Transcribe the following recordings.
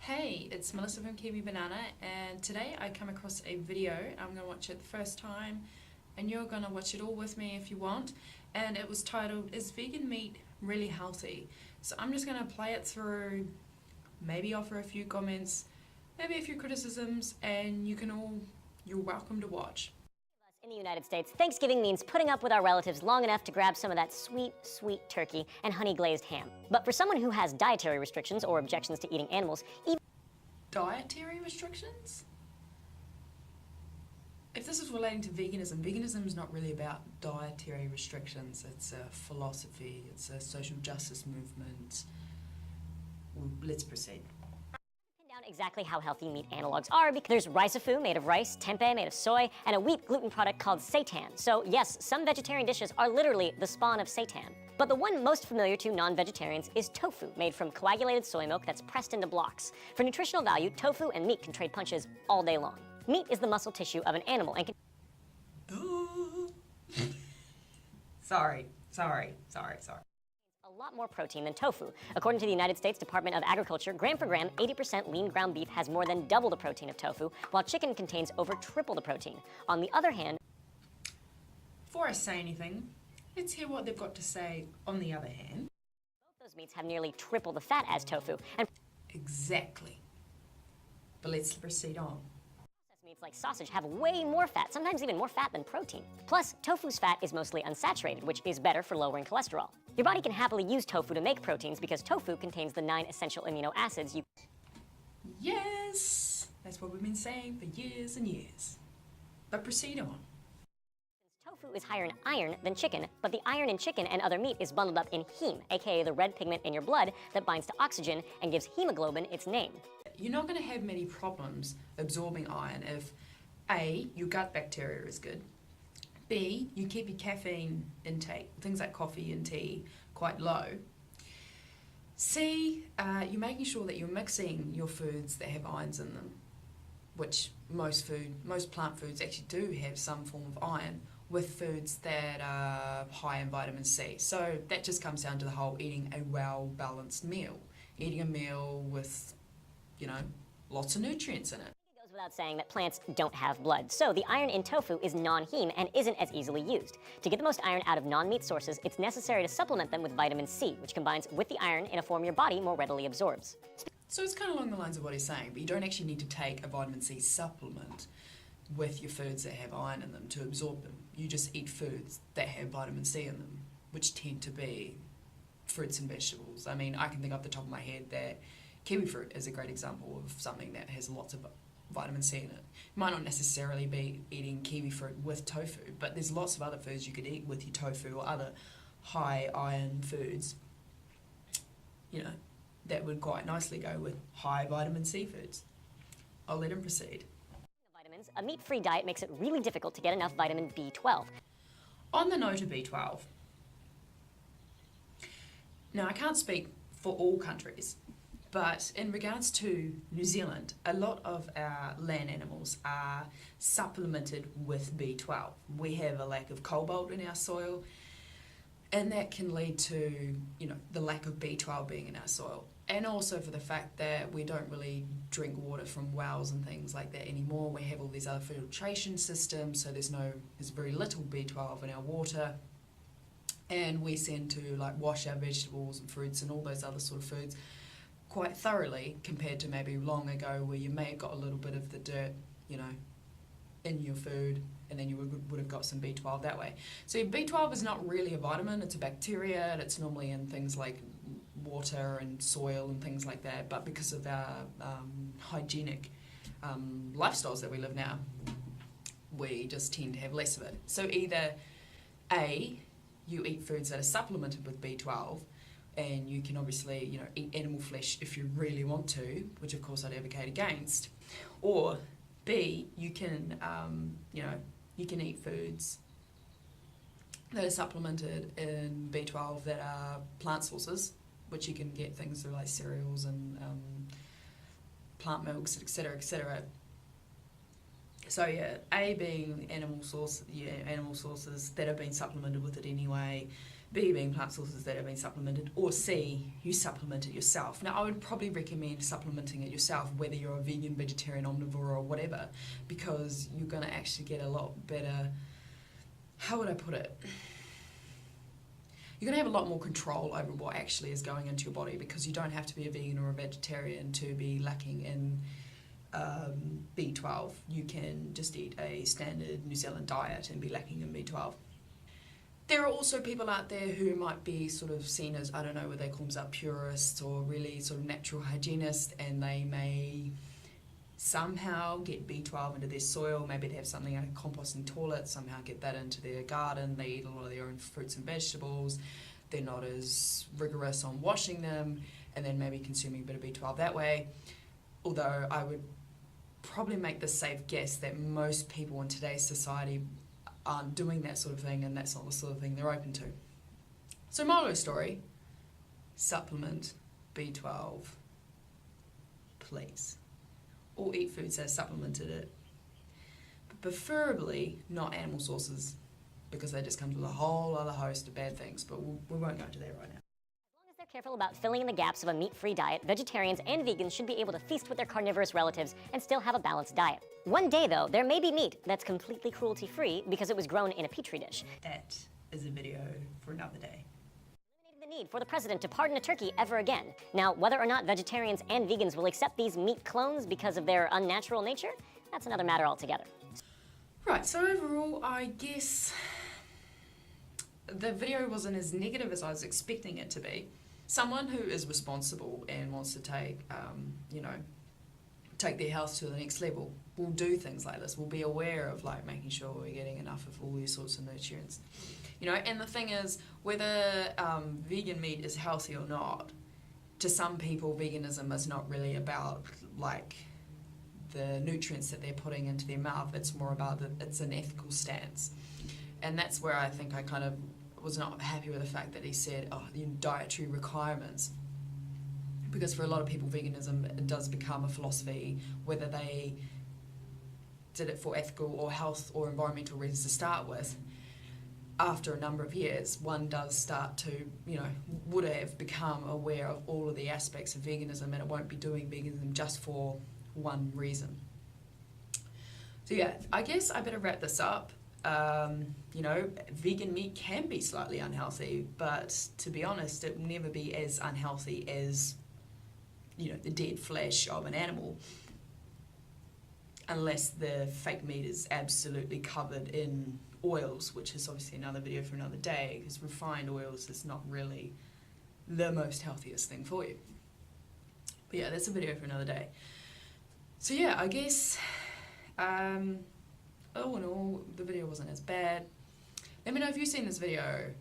Hey, it's Melissa from Kiwi Banana, and today I come across a video. I'm going to watch it the first time, and you're going to watch it all with me if you want. And it was titled, Is Vegan Meat Really Healthy? So I'm just going to play it through, maybe offer a few comments, maybe a few criticisms, and you're welcome to watch. In the United States, Thanksgiving means putting up with our relatives long enough to grab some of that sweet, sweet turkey and honey-glazed ham. But for someone who has dietary restrictions or objections to eating animals, even Dietary restrictions? If this is relating to veganism, veganism is not really about dietary restrictions. It's a philosophy, it's a social justice movement. Let's proceed. down exactly how healthy meat analogs are because there's risofu made of rice, tempeh made of soy, and a wheat gluten product called seitan. So yes, some vegetarian dishes are literally the spawn of seitan. But the one most familiar to non-vegetarians is tofu, made from coagulated soy milk that's pressed into blocks. For nutritional value, tofu and meat can trade punches all day long. Meat is the muscle tissue of an animal and can Sorry. a lot more protein than tofu. According to the United States Department of Agriculture, gram for gram, 80% lean ground beef has more than double the protein of tofu, while chicken contains over triple the protein. On the other hand, Before I say anything, let's hear what they've got to say on the other hand. both those meats have nearly triple the fat as tofu, and Exactly. But let's proceed on. processed meats like sausage have way more fat, sometimes even more fat than protein. Plus, tofu's fat is mostly unsaturated, which is better for lowering cholesterol. Your body can happily use tofu to make proteins because tofu contains the 9 essential amino acids you Yes! That's what we've been saying for years and years. But proceed on. Tofu is higher in iron than chicken, but the iron in chicken and other meat is bundled up in heme, aka the red pigment in your blood that binds to oxygen and gives hemoglobin its name. You're not going to have many problems absorbing iron if A, your gut bacteria is good, B, you keep your caffeine intake, things like coffee and tea, quite low, C, you're making sure that you're mixing your foods that have ions in them, which most plant foods actually do have some form of iron, with foods that are high in vitamin C. So that just comes down to the whole eating a well-balanced meal. Eating a meal with, lots of nutrients in it. It goes without saying that plants don't have blood, so the iron in tofu is non-heme and isn't as easily used. To get the most iron out of non-meat sources, it's necessary to supplement them with vitamin C, which combines with the iron in a form your body more readily absorbs. So it's kind of along the lines of what he's saying, but you don't actually need to take a vitamin C supplement with your foods that have iron in them to absorb them. You just eat foods that have vitamin C in them, which tend to be fruits and vegetables. I mean, I can think off the top of my head that kiwi fruit is a great example of something that has lots of vitamin C in it. You might not necessarily be eating kiwi fruit with tofu, but there's lots of other foods you could eat with your tofu or other high iron foods, that would quite nicely go with high vitamin C foods. I'll let him proceed. Vitamins, a meat-free diet makes it really difficult to get enough vitamin B12. On the note of B12, now I can't speak for all countries, but in regards to New Zealand, a lot of our land animals are supplemented with B12. We have a lack of cobalt in our soil, and that can lead to, the lack of B12 being in our soil. And also for the fact that we don't really drink water from wells and things like that anymore. We have all these other filtration systems, so there's very little B12 in our water. And we tend to wash our vegetables and fruits and all those other sort of foods quite thoroughly compared to maybe long ago where you may have got a little bit of the dirt, in your food, and then you would have got some B12 that way. So B12 is not really a vitamin, it's a bacteria, and it's normally in things like water and soil and things like that, but because of our hygienic lifestyles that we live now, we just tend to have less of it. So either A, you eat foods that are supplemented with B12, and you can obviously, eat animal flesh if you really want to, which of course I'd advocate against, or B, you can, you can eat foods that are supplemented in B12 that are plant sources, which you can get things through like cereals and plant milks, etc., etc. So A being animal sources that have been supplemented with it anyway. B, being plant sources that have been supplemented, or C, you supplement it yourself. Now, I would probably recommend supplementing it yourself, whether you're a vegan, vegetarian, omnivore, or whatever, because you're going to actually get a lot better, how would I put it? You're going to have a lot more control over what actually is going into your body, because you don't have to be a vegan or a vegetarian to be lacking in B12. You can just eat a standard New Zealand diet and be lacking in B12. There are also people out there who might be sort of seen as, I don't know, what they call themselves purists or really sort of natural hygienists, and they may somehow get B12 into their soil. Maybe they have something like a composting toilet, somehow get that into their garden. They eat a lot of their own fruits and vegetables. They're not as rigorous on washing them, and then maybe consuming a bit of B12 that way. Although I would probably make the safe guess that most people in today's society aren't doing that sort of thing, and that's not the sort of thing they're open to. So moral of the story, supplement B12, please. Or eat foods that have supplemented it. But preferably not animal sources, because they just come with a whole other host of bad things, but we won't go into that right now. As long as they're careful about filling in the gaps of a meat-free diet, vegetarians and vegans should be able to feast with their carnivorous relatives and still have a balanced diet. One day, though, there may be meat that's completely cruelty-free because it was grown in a petri dish. That is a video for another day. Eliminating the need for the president to pardon a turkey ever again. Now, whether or not vegetarians and vegans will accept these meat clones because of their unnatural nature, that's another matter altogether. Right, so overall, I guess the video wasn't as negative as I was expecting it to be. Someone who is responsible and wants to take, take their health to the next level will do things like this. Will be aware of like making sure we're getting enough of all these sorts of nutrients. And the thing is, whether vegan meat is healthy or not, to some people veganism is not really about like the nutrients that they're putting into their mouth. It's more about it's an ethical stance. And that's where I think I kind of was not happy with the fact that he said, dietary requirements. Because for a lot of people, veganism, it does become a philosophy, whether they did it for ethical or health or environmental reasons to start with. After a number of years, one does start to, would have become aware of all of the aspects of veganism, and it won't be doing veganism just for one reason. So yeah, I guess I better wrap this up. Vegan meat can be slightly unhealthy, but to be honest, it will never be as unhealthy as, the dead flesh of an animal, unless the fake meat is absolutely covered in oils, which is obviously another video for another day, because refined oils is not really the most healthiest thing for you. But yeah, that's a video for another day. So yeah, I guess, all in all, the video wasn't as bad. Let me know if you've seen this video.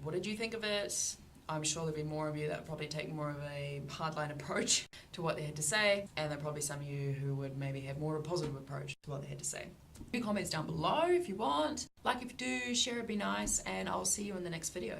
What did you think of it? I'm sure there'll be more of you that probably take more of a hardline approach to what they had to say, and there'll probably some of you who would maybe have more of a positive approach to what they had to say. Leave comments down below if you want. Like if you do, share, it'd be nice, and I'll see you in the next video.